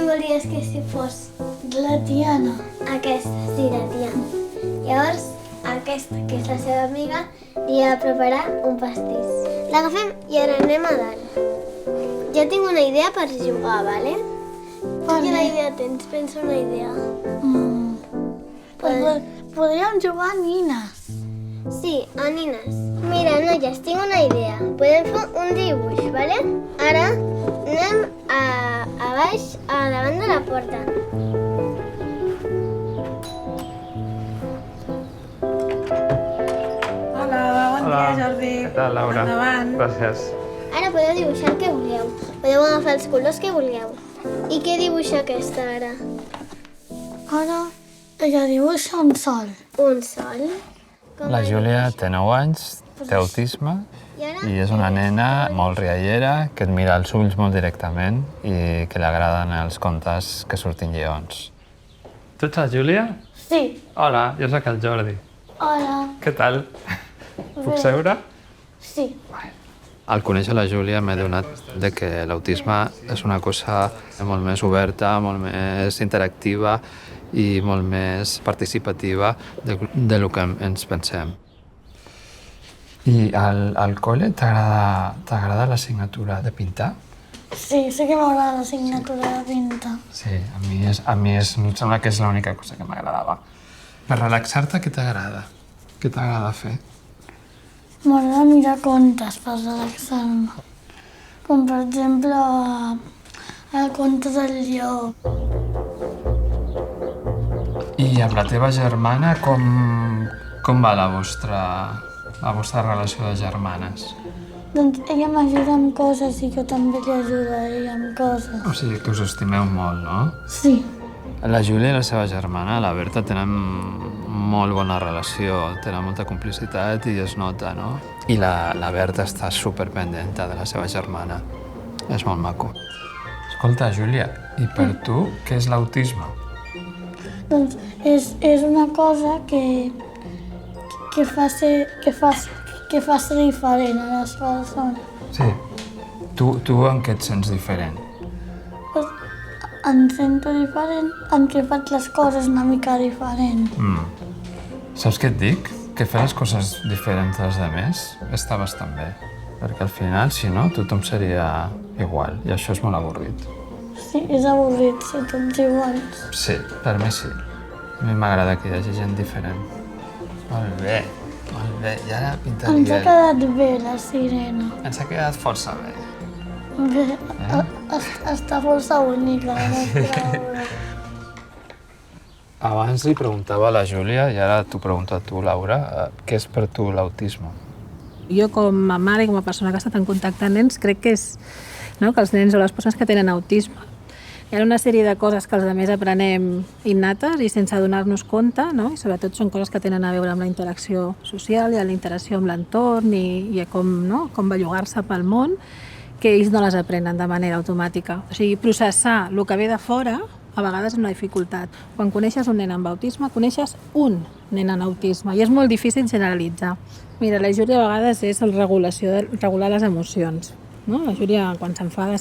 volies que si fos? La Tiana. Aquesta, sí, la Tiana. Llavors, aquesta, que és la seva amiga, li ha de preparar un pastís. L'agafem i ara anem a dalt. Jo tinc una idea per jugar, vale? Quina idea tens? Pensa una idea. Podríem jugar a nines. Sí, a nines. Mira, noies, tinc una idea. Podem fer un dibuix, vale? Ara anem a baix, a davant de la porta. Hola, bon dia, Jordi. Què tal, Laura? Endavant. Gràcies. Ara podeu dibuixar el que vulgueu. Podeu agafar els colors que vulgueu. I què dibuixa aquesta ara? Ara ella dibuixa un sol. Un sol. La Júlia té 9 anys, té autisme i és una nena molt riallera, que et mira als ulls molt directament i que li agraden els contes que surtin lleons. Tu ets la Júlia? Sí. Hola, jo sóc el Jordi. Hola. Què tal? Puc seure? Sí. Al conèixer la Júlia m'he adonat de que l'autisme és una cosa molt més oberta, molt més interactiva i molt més participativa del que ens pensem. I al col·le t'agrada l'assignatura de pintar? Sí, sí que m'agrada l'assignatura de pintar. Sí, a mi em sembla que és l'única cosa que m'agradava. Per relaxar-te, què t'agrada? Què t'agrada fer? M'agrada mirar contes per relaxar-me. Com per exemple el conte del lleó. I amb la teva germana, com va la vostra relació de germanes? Doncs ella m'ajuda amb coses i jo també li ajudo a ella amb coses. O sigui que us estimeu molt, no? Sí. La Júlia i la seva germana, la Berta, tenen molt bona relació, tenen molta complicitat i es nota, no? I la Berta està superpendenta de la seva germana. És molt maco. Escolta, Júlia, i per tu què és l'autisme? Doncs és una cosa que fa ser diferent a les persones. Sí. Tu en què et sents diferent? Em sento diferent en què faig les coses una mica diferent. Saps què et dic? Que fer les coses diferents dels altres està bastant bé. Perquè al final, si no, tothom seria igual. I això és molt avorrit. Sí, és avorrit ser tots iguals. Sí, per mi sí. A mi m'agrada que hi hagi gent diferent. Molt bé, molt bé. I ara pintaria... Ens ha quedat bé la sirena. Ens ha quedat força bé. Bé, està força bonica la nostra obra. Abans li preguntava a la Júlia, i ara t'ho pregunto a tu, Laura, què és per tu l'autisme? Jo com a mare i com a persona que ha estat en contacte amb nens crec que és que els nens o les persones que tenen autisme hi ha una sèrie de coses que els altres aprenem innates i sense donar-nos compte, no? I sobretot són coses que tenen a veure amb la interacció social i amb la interacció amb l'entorn i com bellugar-se pel món, que ells no les aprenen de manera automàtica. O sigui, processar el que ve de fora a vegades és una dificultat. Quan coneixes un nen amb autisme, coneixes un nen amb autisme i és molt difícil generalitzar. Mira, la Júlia a vegades és el regular les emocions. No? La Júlia, quan s'enfada,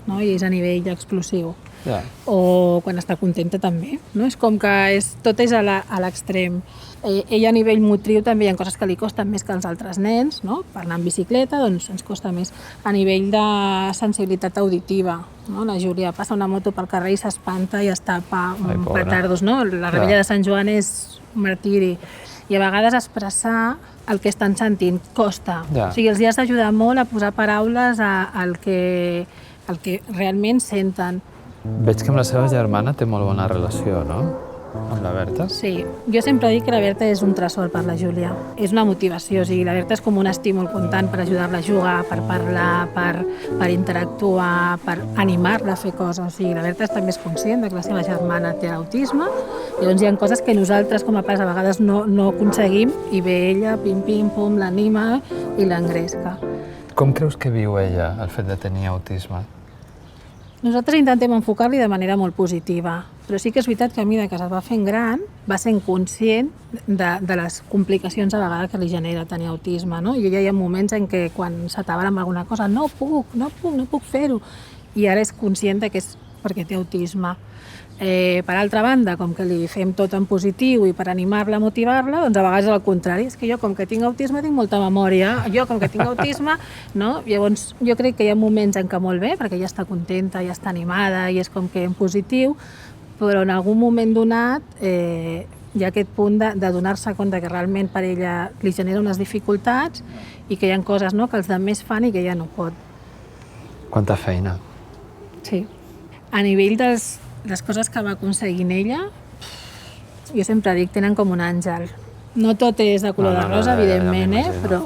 no? I és a nivell explosiu. Yeah. O quan està contenta també. No? És com que tot és a l'extrem. Ella a nivell motriu també hi ha coses que li costen més que als altres nens, no? Per anar en bicicleta doncs ens costa més. A nivell de sensibilitat auditiva, no? La Júlia passa una moto pel carrer i s'espanta i es tapa petardos, no? La rebella de Sant Joan és un martiri. I a vegades expressar el que estan sentint costa. Ja. O sigui, els has d'ajudar molt a posar paraules al que realment senten. Veig que amb la seva germana té molt bona relació, no? Amb la Berta? Sí, jo sempre dic que la Berta és un tresor per la Júlia. És una motivació, o sigui, la Berta és com un estímul constant per ajudar-la a jugar, per parlar, per interactuar, per animar-la a fer coses. O sigui, la Berta també és conscient que la seva germana té autisme, i llavors hi ha coses que nosaltres com a pares a vegades no aconseguim i ve ella, pim-pim-pum, l'anima i l'engresca. Com creus que viu ella el fet de tenir autisme? Nosaltres intentem enfocar-li de manera molt positiva, però sí que és veritat que a mesura que es va fent gran va sent conscient de les complicacions a vegades que li genera tenir autisme, no? I ella hi ha moments en què quan s'atabala amb alguna cosa no puc fer-ho, i ara és conscient que és perquè té autisme. Per altra banda, com que li fem tot en positiu i per animar-la, motivar-la, doncs a vegades al contrari, és que jo com que tinc autisme tinc molta memòria, jo com que tinc autisme, no? Llavors jo crec que hi ha moments en què molt bé, perquè ja està contenta, ja està animada i és com que en positiu, però en algun moment donat hi ha aquest punt de donar-se compte que realment per ella li genera unes dificultats i que hi ha coses, no?, que els altres fan i que ella no pot. Quanta feina. Sí. A nivell de les coses que va aconseguint ella, jo sempre dic, tenen com un àngel. No tot és de color de rosa, evidentment, però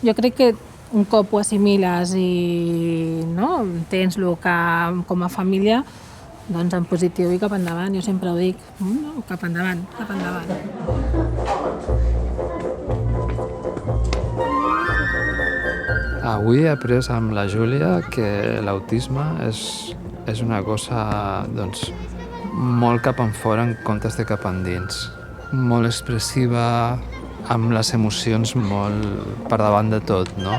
jo crec que un cop ho assimiles i entens el que com a família, doncs en positiu i cap endavant, jo sempre ho dic, cap endavant, cap endavant. Avui he après amb la Júlia que l'autisme és una cosa molt cap enfora en comptes de cap endins. Molt expressiva, amb les emocions molt per davant de tot, no?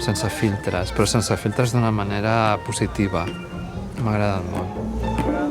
Sense filtres, però sense filtres d'una manera positiva. M'ha agradat molt.